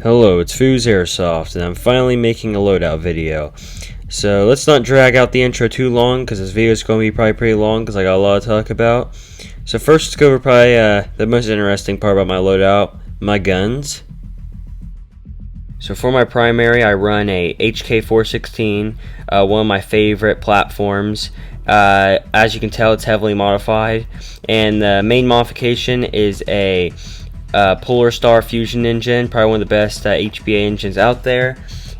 Hello, it's Foos Airsoft, and I'm finally making a loadout video. So let's not drag out the intro too long, because this video is going to be probably pretty long, because I got a lot to talk about. So first, let's go over probably the most interesting part about my loadout, my guns. So for my primary, I run a HK416, one of my favorite platforms. As you can tell, it's heavily modified, and the main modification is a Polar Star Fusion engine, probably one of the best HBA engines out there.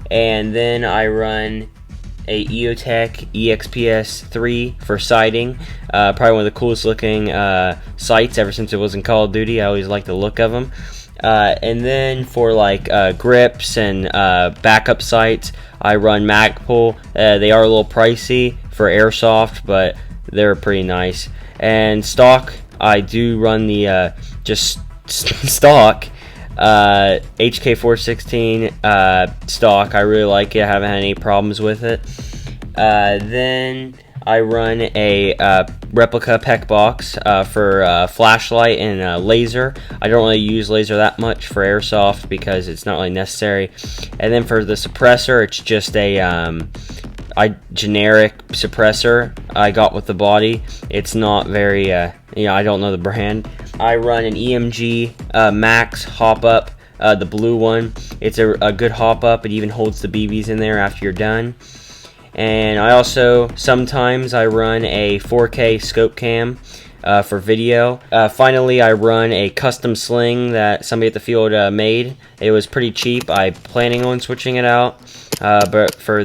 And then I run a EOTech EXPS 3 for sighting, probably one of the coolest looking sights ever since it was in Call of Duty. I always like the look of them. And then for like grips and backup sights, I run Magpul. They are a little pricey for Airsoft, but they're pretty nice. And stock, I do run the just stock HK416 stock. I really like it. I haven't had any problems with it. Then I run a replica PEC box for flashlight and laser. I don't really use laser that much for Airsoft because it's not really necessary. And then for the suppressor, it's just a generic suppressor I got with the body. It's not very, I don't know the brand. I run an EMG Max hop up, the blue one. It's a good hop up. It even holds the BBs in there after you're done. And I also sometimes I run a 4K scope cam for video. Finally, I run a custom sling that somebody at the field made. It was pretty cheap. I'm planning on switching it out, but for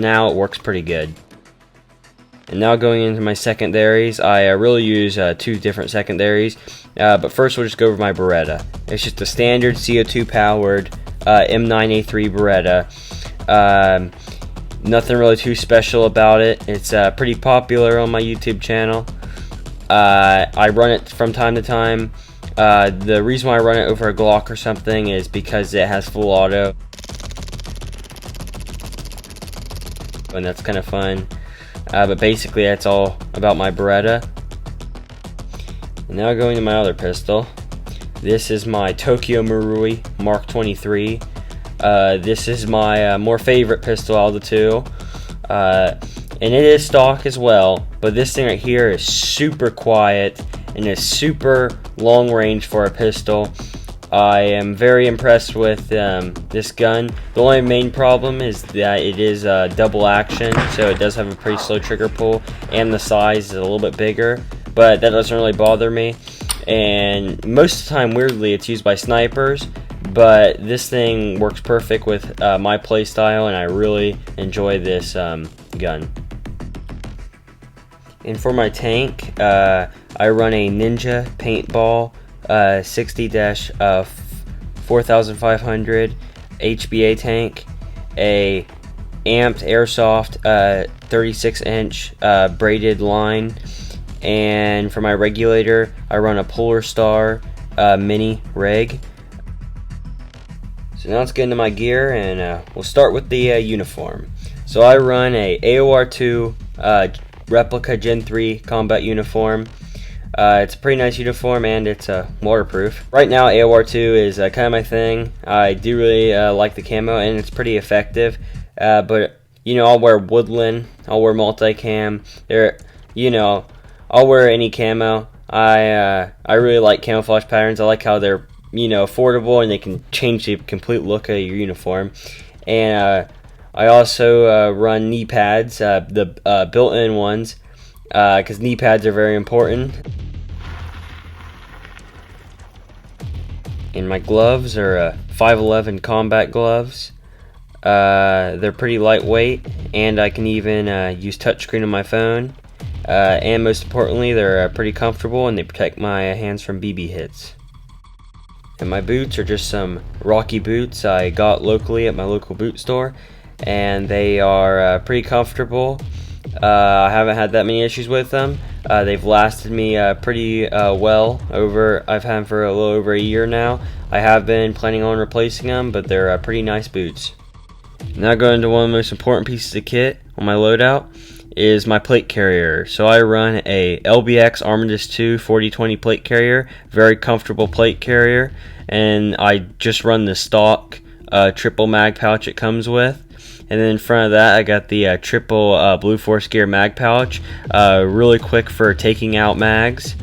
now it works pretty good. And now going into my secondaries, I really use two different secondaries. But first we'll just go over my Beretta. It's just a standard CO2 powered M9A3 Beretta. Nothing really too special about it. It's pretty popular on my YouTube channel. I run it from time to time. The reason why I run it over a Glock or something is because it has full auto, and that's kind of fun. But basically that's all about my Beretta. And now going to my other pistol. This is my Tokyo Marui Mark 23. This is my more favorite pistol out of the two. And it is stock as well, but this thing right here is super quiet and is super long range for a pistol. I am very impressed with this gun. The only main problem is that it is double action, so it does have a pretty slow trigger pull, and the size is a little bit bigger, but that doesn't really bother me. And most of the time, weirdly, it's used by snipers, but this thing works perfect with my playstyle, and I really enjoy this gun. And for my tank, I run a Ninja paintball 60-4500 HBA tank, a amped Airsoft 36-inch braided line, and for my regulator, I run a Polar Star mini reg. So now let's get into my gear, and we'll start with the uniform. So I run a AOR2 replica Gen 3 combat uniform. It's a pretty nice uniform, and it's waterproof. Right now, AOR2 is kind of my thing. I do really like the camo, and it's pretty effective. But I'll wear woodland, I'll wear multicam. I'll wear any camo. I really like camouflage patterns. I like how they're affordable, and they can change the complete look of your uniform. And I also run knee pads, the built-in ones, because knee pads are very important. And my gloves are 511 combat gloves. They're pretty lightweight, and I can even use touchscreen on my phone. And most importantly, they're pretty comfortable, and they protect my hands from BB hits. And my boots are just some Rocky boots I got locally at my local boot store, and they are pretty comfortable. I haven't had that many issues with them. They've lasted me pretty well. I've had them for a little over a year now. I have been planning on replacing them, but they're pretty nice boots. Now going into one of the most important pieces of kit on my loadout. is my plate carrier. So I run a LBX Armistice 2 4020 plate carrier, very comfortable plate carrier, and I just run the stock triple mag pouch it comes with. And then in front of that, I got the triple Blue Force Gear mag pouch, really quick for taking out mags.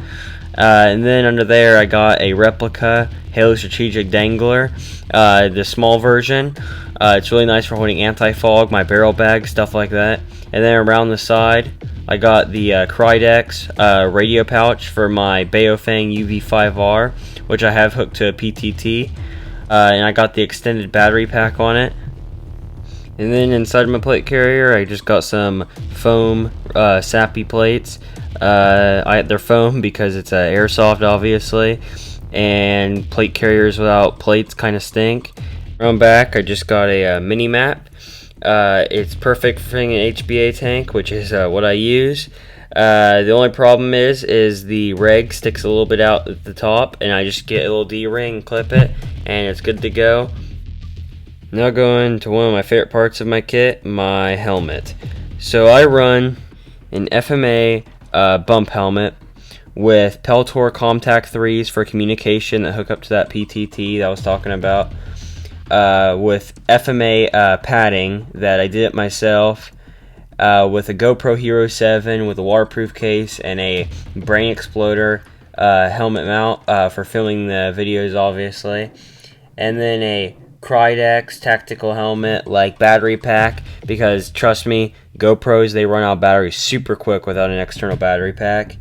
And then under there, I got a replica Halo Strategic Dangler, the small version. It's really nice for holding anti-fog, my barrel bag, stuff like that. And then around the side, I got the Krydex radio pouch for my Baofeng UV5R, which I have hooked to a PTT. And I got the extended battery pack on it. And then inside my plate carrier, I just got some foam sappy plates. They're foam because it's airsoft, obviously, and plate carriers without plates kind of stink. Around back, I just got a mini map. It's perfect for fitting an HBA tank, which is what I use. The only problem is the reg sticks a little bit out at the top, and I just get a little D-ring, clip it, and it's good to go. Now going to one of my favorite parts of my kit, my helmet. So I run an FMA bump helmet with Peltor Comtac 3s for communication that hook up to that PTT that I was talking about, with FMA padding that I did it myself, with a GoPro Hero 7 with a waterproof case and a brain exploder helmet mount for filming the videos, obviously, and then a Krydex tactical helmet like battery pack, because trust me, GoPros, they run out of batteries super quick without an external battery pack.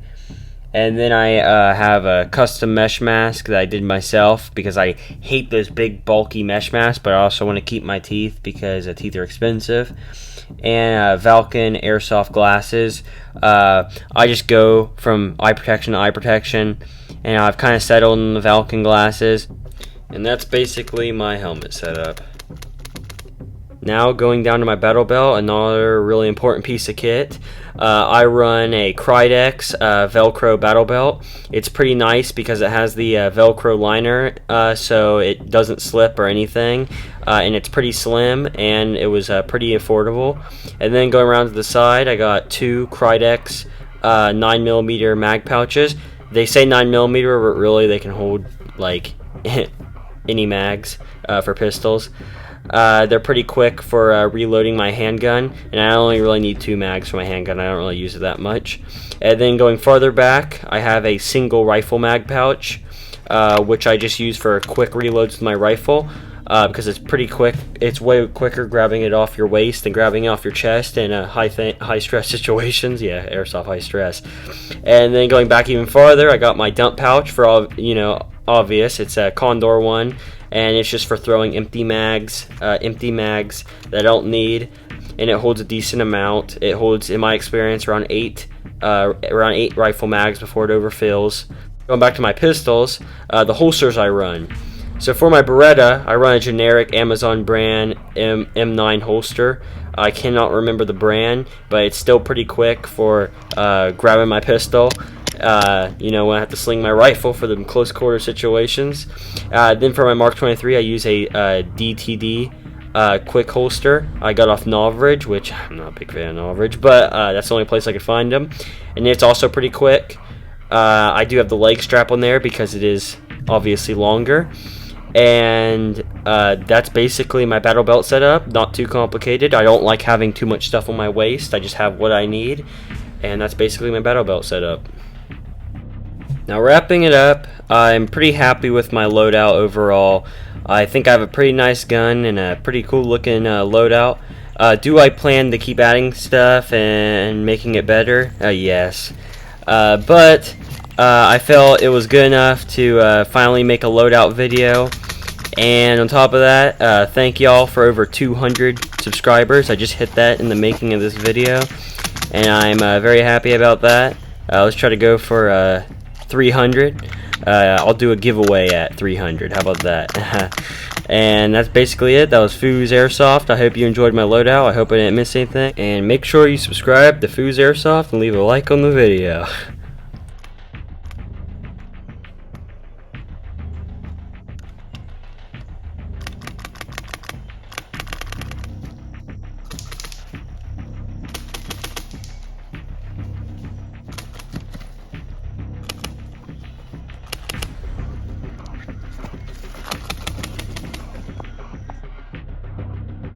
And then I have a custom mesh mask that I did myself because I hate those big bulky mesh masks, but I also want to keep my teeth because teeth are expensive. And Valken Airsoft glasses. I just go from eye protection to eye protection, and I've kind of settled on the Valken glasses. And that's basically my helmet setup. Now going down to my Battlebelt, another really important piece of kit. I run a Krydex Velcro Battlebelt. It's pretty nice because it has the Velcro liner, so it doesn't slip or anything. And it's pretty slim, and it was pretty affordable. And then going around to the side, I got two Krydex 9mm mag pouches. They say 9mm, but really they can hold like any mags for pistols. They're pretty quick for reloading my handgun, and I only really need 2 mags for my handgun. I don't really use it that much. And then going farther back, I have a single rifle mag pouch, which I just use for quick reloads with my rifle, because it's pretty quick. It's way quicker grabbing it off your waist than grabbing it off your chest in high stress situations. Yeah, airsoft high stress. And then going back even farther, I got my dump pouch for all, obvious. It's a Condor one, and it's just for throwing empty mags that I don't need, and it holds a decent amount. It holds, in my experience, around eight rifle mags before it overfills. Going back to my pistols, the holsters I run. So for my Beretta, I run a generic Amazon brand M9 holster. I cannot remember the brand, but it's still pretty quick for grabbing my pistol. When I have to sling my rifle for the close quarter situations. Then for my Mark 23, I use a DTD quick holster. I got off Novridge, which I'm not a big fan of Novridge, but that's the only place I could find them. And it's also pretty quick. I do have the leg strap on there because it is obviously longer. And that's basically my Battlebelt setup. Not too complicated. I don't like having too much stuff on my waist. I just have what I need. And that's basically my Battlebelt setup. Now wrapping it up, I'm pretty happy with my loadout overall. I think I have a pretty nice gun and a pretty cool looking loadout. Do I plan to keep adding stuff and making it better? Yes. But I felt it was good enough to finally make a loadout video. And on top of that, thank y'all for over 200 subscribers. I just hit that in the making of this video, and I'm very happy about that. Let's try to go for 300. I'll do a giveaway at 300. How about that? And that's basically it. That was Foos Airsoft. I hope you enjoyed my loadout. I hope I didn't miss anything. And make sure you subscribe to Foos Airsoft and leave a like on the video.